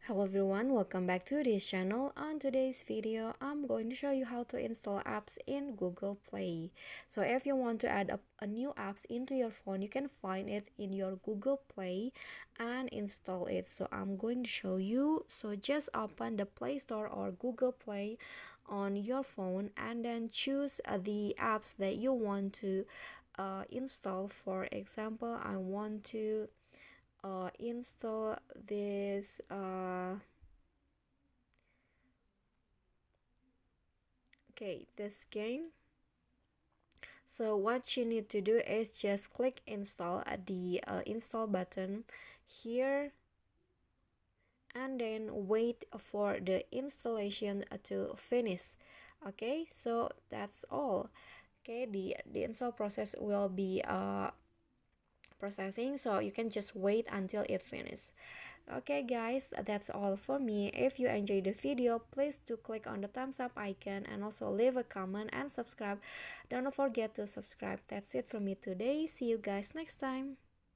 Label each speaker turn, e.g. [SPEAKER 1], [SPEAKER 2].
[SPEAKER 1] Hello everyone, welcome back to this channel. On today's video, I'm going to show you how to install apps in Google Play. So if you want to add a new apps into your phone, you can find it in your Google Play and install it. So I'm going to show you. So just open the Play Store or Google Play on your phone and then choose the apps that you want to install. For example, I want to install this this game. So what you need to do is just click install at the install button here, and then wait for the installation to finish. Okay, so that's all. Okay, the install process will be processing, so you can just wait until it finishes. Okay guys, that's all for me. If you enjoyed the video, please do click on the thumbs up icon and also leave a comment and subscribe. Don't forget to subscribe. That's it from me today. See you guys next time.